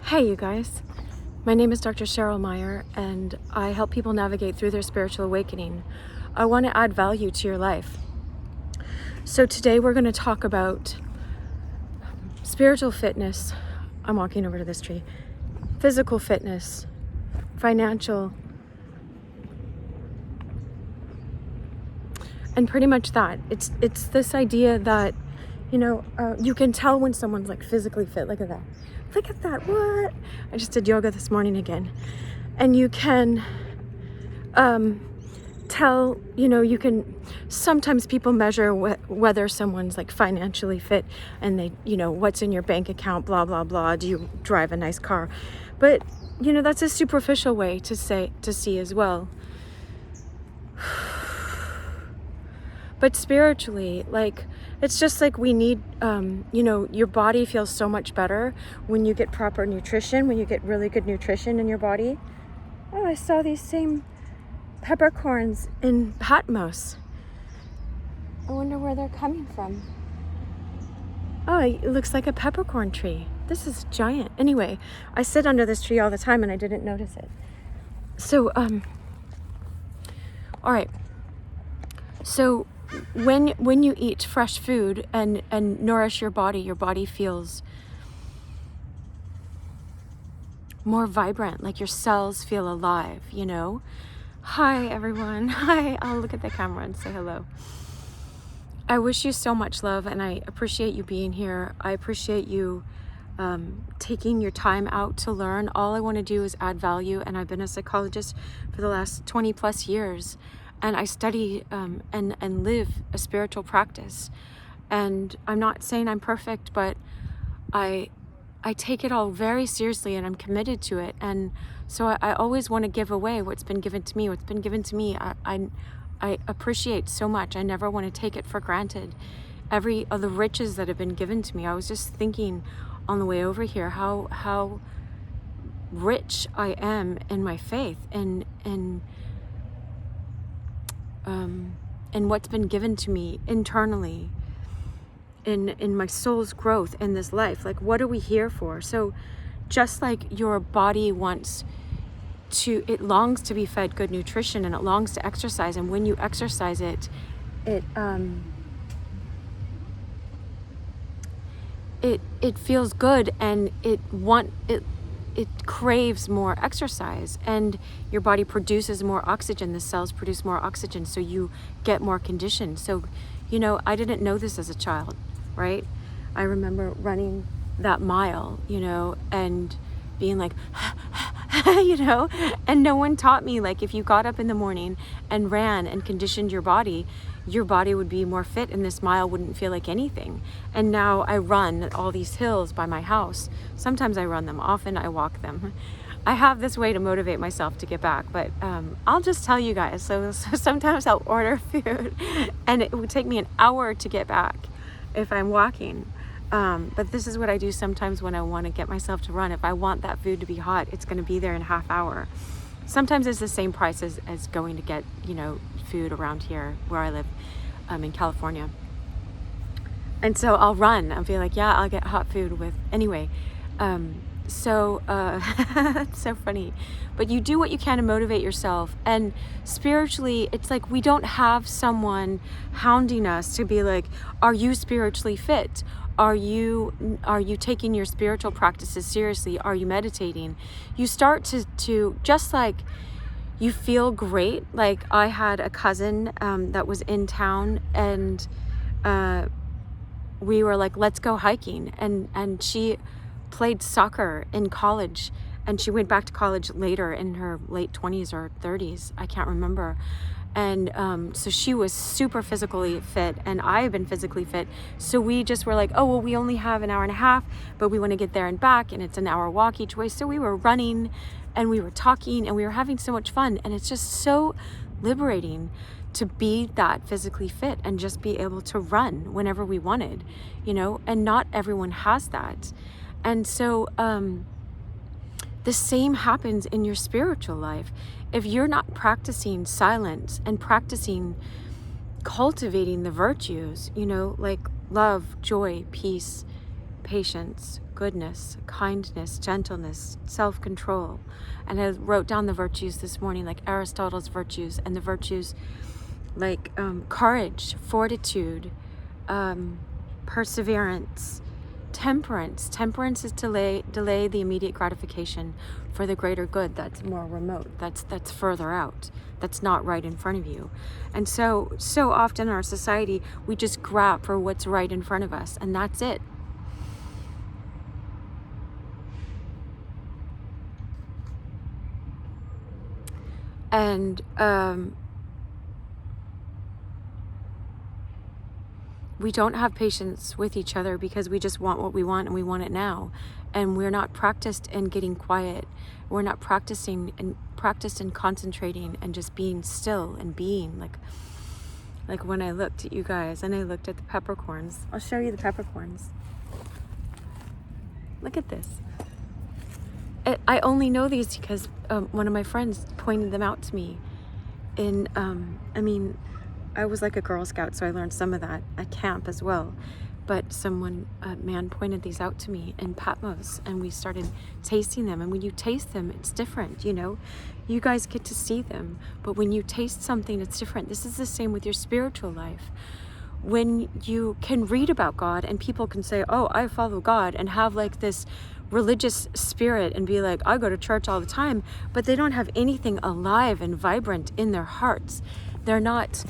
Hey, you guys. My name is Dr. Cheryl Meier, and I help people navigate through their spiritual awakening. I want to add value to your life. So today we're going to talk about spiritual fitness. I'm walking over to this tree. Physical fitness, financial, and pretty much that. It's this idea that, you can tell when someone's like physically fit. Look at that. Look at that. What? I just did yoga this morning again. And you can tell, sometimes people measure whether someone's like financially fit and they, what's in your bank account, blah, blah, blah. Do you drive a nice car? But, that's a superficial way to see as well. But spiritually, it's just like we need, your body feels so much better when you get proper nutrition, when you get really good nutrition in your body. Oh, I saw these same peppercorns in Patmos. I wonder where they're coming from. Oh, it looks like a peppercorn tree. This is giant. Anyway, I sit under this tree all the time and I didn't notice it. So, all right. So, when you eat fresh food and nourish your body feels more vibrant, like your cells feel alive, Hi, everyone. Hi. I'll look at the camera and say hello. I wish you so much love, and I appreciate you being here. I appreciate you taking your time out to learn. All I want to do is add value, and I've been a psychologist for the last 20 plus years. And I study and live a spiritual practice. And I'm not saying I'm perfect, but I take it all very seriously and I'm committed to it. And so I always want to give away what's been given to me. What's been given to me, I appreciate so much. I never want to take it for granted. Every of the riches that have been given to me. I was just thinking on the way over here how rich I am in my faith and what's been given to me internally in my soul's growth in this life. Like, what are we here for? So just like your body it longs to be fed good nutrition and it longs to exercise, and when you exercise it feels good and it craves more exercise, and your body produces more oxygen. The cells produce more oxygen, so you get more conditioned. So, I didn't know this as a child, right? I remember running that mile, and being like, and no one taught me, like, if you got up in the morning and ran and conditioned your body would be more fit and this mile wouldn't feel like anything. And now I run all these hills by my house. Sometimes I run them, often I walk them. I have this way to motivate myself to get back, but I'll just tell you guys. So sometimes I'll order food and it would take me an hour to get back if I'm walking. But this is what I do sometimes when I want to get myself to run. If I want that food to be hot, it's going to be there in a half hour. Sometimes it's the same price as going to get, food around here where I live in California. And so I'll run. I'll be like, yeah, I'll get hot food with, anyway. It's so funny. But you do what you can to motivate yourself. And spiritually, it's like we don't have someone hounding us to be like, are you spiritually fit? Are you taking your spiritual practices seriously? Are you meditating? You start to just like you feel great. Like I had a cousin that was in town, and we were like, let's go hiking. And she played soccer in college, and she went back to college later in her late 20s or 30s. I can't remember. And so she was super physically fit, and I have been physically fit. So we just were like, oh, well, we only have an hour and a half, but we want to get there and back, and it's an hour walk each way. So we were running and we were talking and we were having so much fun. And it's just so liberating to be that physically fit and just be able to run whenever we wanted, and not everyone has that. And so the same happens in your spiritual life. If you're not practicing silence and practicing cultivating the virtues, like love, joy, peace, patience, goodness, kindness, gentleness, self-control. And I wrote down the virtues this morning, like Aristotle's virtues, and the virtues like courage, fortitude, perseverance, temperance. Temperance is delay the immediate gratification for the greater good that's more remote, that's further out, that's not right in front of you. And so often in our society, we just grab for what's right in front of us, and that's it. And we don't have patience with each other because we just want what we want and we want it now. And we're not practiced in getting quiet. We're not practiced in concentrating and just being still and being like when I looked at you guys and I looked at the peppercorns. I'll show you the peppercorns. Look at this. I only know these because one of my friends pointed them out to me. I was like a Girl Scout, so I learned some of that at camp as well. But a man pointed these out to me in Patmos, and we started tasting them. And when you taste them, it's different, you know? You guys get to see them, but when you taste something, it's different. This is the same with your spiritual life. When you can read about God and people can say, oh, I follow God, and have like this religious spirit and be like, I go to church all the time, but they don't have anything alive and vibrant in their hearts. They're not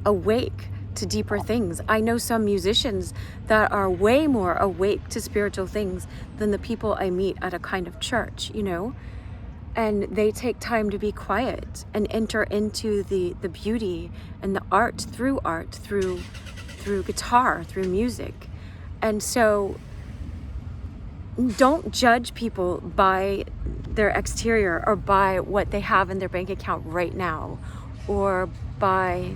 awake to deeper things. I know some musicians that are way more awake to spiritual things than the people I meet at a kind of church, you know? And they take time to be quiet and enter into the beauty and the art, through guitar, through music. And so don't judge people by their exterior or by what they have in their bank account right now, or by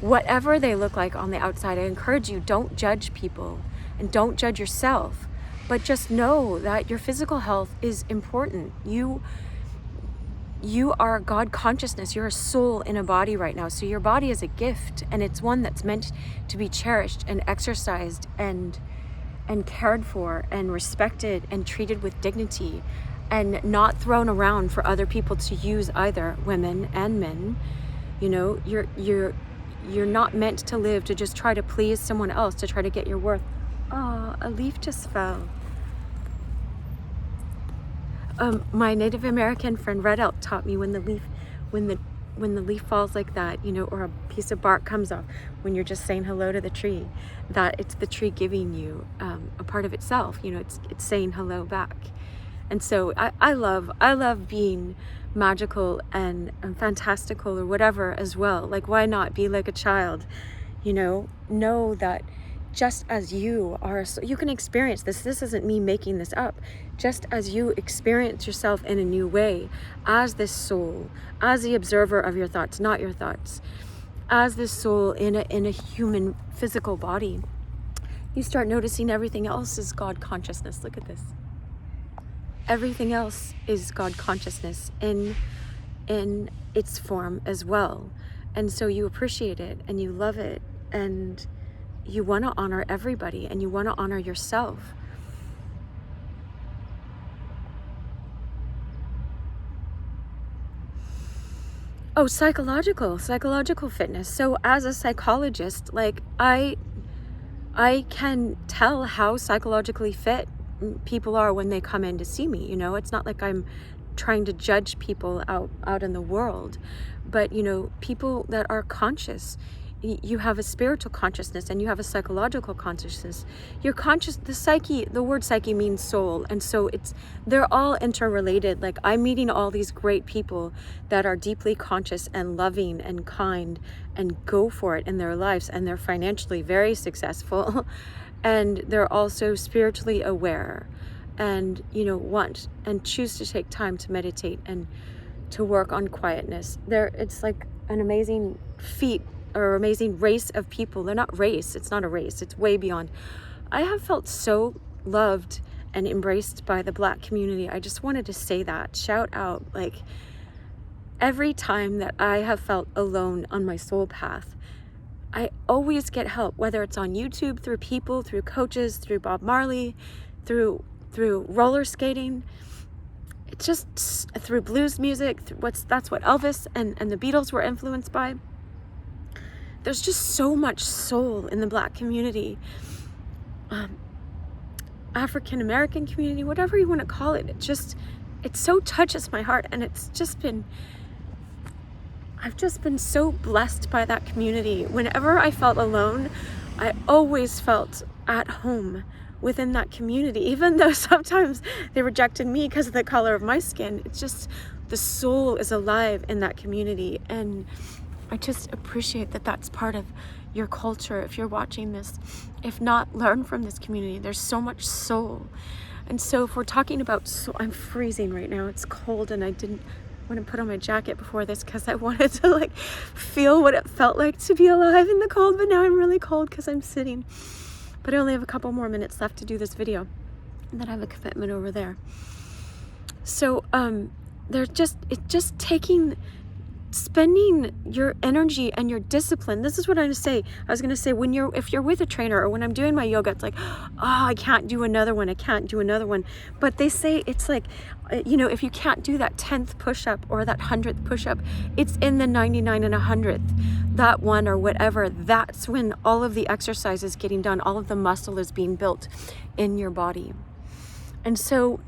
whatever they look like on the outside. I encourage you, don't judge people and don't judge yourself, but just know that your physical health is important. You are God consciousness. You're a soul in a body right now. So your body is a gift, and it's one that's meant to be cherished and exercised and cared for and respected and treated with dignity, and not thrown around for other people to use, either women and men. You know, you're not meant to live to just try to please someone else, to try to get your worth. Oh, a leaf just fell. My Native American friend Red Elk taught me when the leaf falls like that, you know, or a piece of bark comes off, when you're just saying hello to the tree, that it's the tree giving you a part of itself. You know, it's saying hello back. And so I love being magical and fantastical or whatever as well. Like, why not be like a child? You know that just as you are, you can experience this. This isn't me making this up. Just as you experience yourself in a new way, as this soul, as the observer of your thoughts, not your thoughts, as this soul in a human physical body, you start noticing everything else is God consciousness. Look at this. Everything else is God consciousness in its form as well. And so you appreciate it and you love it, and you want to honor everybody, and you want to honor yourself. Oh, psychological fitness. So as a psychologist, like I can tell how psychologically fit people are when they come in to see me. You know, it's not like I'm trying to judge people out in the world, but you know, people that are conscious. You have a spiritual consciousness and you have a psychological consciousness. You're conscious, the word psyche means soul. And so they're all interrelated. Like, I'm meeting all these great people that are deeply conscious and loving and kind and go for it in their lives. And they're financially very successful. And they're also spiritually aware and, you know, want and choose to take time to meditate and to work on quietness. It's like an amazing feat, or amazing race of people. They're not race. It's not a race. It's way beyond. I have felt so loved and embraced by the Black community. I just wanted to say that. Shout out. Like, every time that I have felt alone on my soul path, I always get help, whether it's on YouTube, through people, through coaches, through Bob Marley, through roller skating. It's just through blues music. That's what Elvis and the Beatles were influenced by. There's just so much soul in the Black community, African American community, whatever you want to call it. It so touches my heart, and I've just been so blessed by that community. Whenever I felt alone, I always felt at home within that community, even though sometimes they rejected me because of the color of my skin. It's just, the soul is alive in that community, and I just appreciate that that's part of your culture. If you're watching this, if not, learn from this community. There's so much soul. And so if we're talking about soul, I'm freezing right now. It's cold, and I didn't want to put on my jacket before this because I wanted to like feel what it felt like to be alive in the cold, but now I'm really cold because I'm sitting. But I only have a couple more minutes left to do this video, and then I have a commitment over there. So spending your energy and your discipline. This is what I was going to say, if you're with a trainer, or when I'm doing my yoga, it's like, oh, I can't do another one. But they say it's like, if you can't do that 10th push-up or that 100th push-up, it's in the 99 and 100th, that one or whatever. That's when all of the exercise is getting done. All of the muscle is being built in your body. And so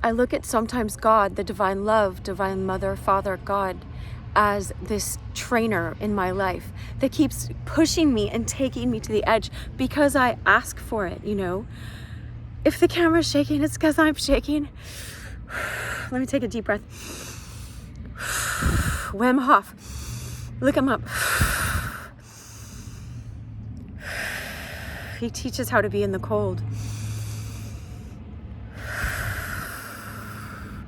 I look at sometimes God, the divine love, divine mother, father, God, as this trainer in my life that keeps pushing me and taking me to the edge because I ask for it, If the camera's shaking, it's because I'm shaking. Let me take a deep breath. Wim Hof. Look him up. He teaches how to be in the cold.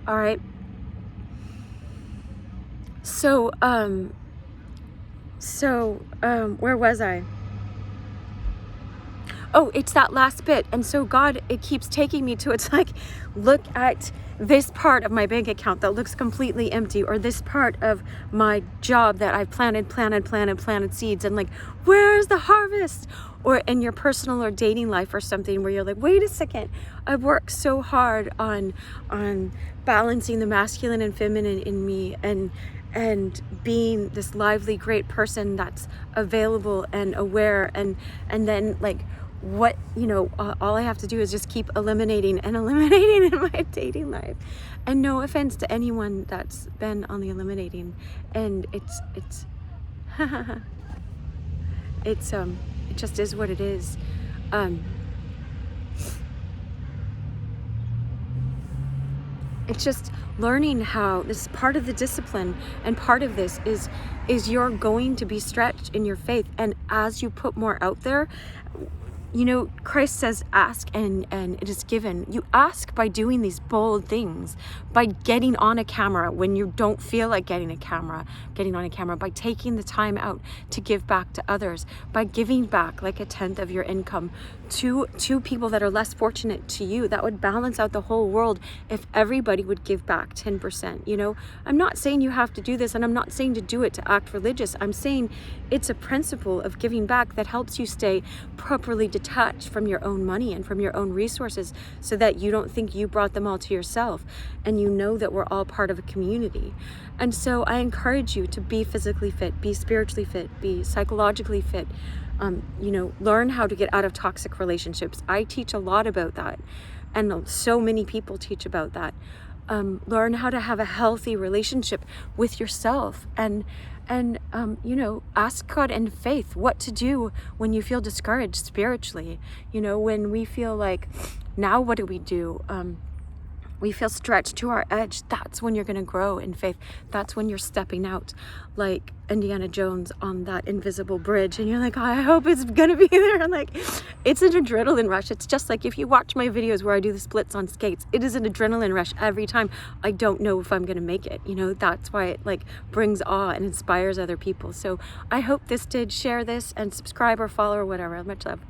All right. So where was I? Oh, it's that last bit. And so God, it keeps taking me to, it's like, look at this part of my bank account that looks completely empty, or this part of my job that I've planted seeds, and like, where's the harvest? Or in your personal or dating life or something where you're like, wait a second, I've worked so hard on balancing the masculine and feminine in me, and being this lively, great person that's available and aware, and then like, what, all I have to do is just keep eliminating in my dating life. And no offense to anyone that's been on the eliminating, and it's it just is what it is. It's just learning how, this is part of the discipline, and part of this is you're going to be stretched in your faith, and as you put more out there, Christ says, ask and it is given. You ask by doing these bold things, by getting on a camera when you don't feel like getting on a camera, by taking the time out to give back to others, by giving back like 1/10 of your income to people that are less fortunate to you. That would balance out the whole world if everybody would give back 10%. I'm not saying you have to do this, and I'm not saying to do it to act religious. I'm saying it's a principle of giving back that helps you stay properly detached from your own money and from your own resources, so that you don't think you brought them all to yourself, and you know that we're all part of a community. And so I encourage you to be physically fit, be spiritually fit, be psychologically fit. Learn how to get out of toxic relationships. I teach a lot about that, and so many people teach about that. Learn how to have a healthy relationship with yourself, and ask God in faith what to do when you feel discouraged spiritually. When we feel like, now what do? We feel stretched to our edge. That's when you're going to grow in faith. That's when you're stepping out like Indiana Jones on that invisible bridge, and you're like, I hope it's going to be there. And like, it's an adrenaline rush. It's just like if you watch my videos where I do the splits on skates, it is an adrenaline rush every time. I don't know if I'm going to make it. That's why it like brings awe and inspires other people. So I hope this did. Share this and subscribe or follow or whatever. Much love.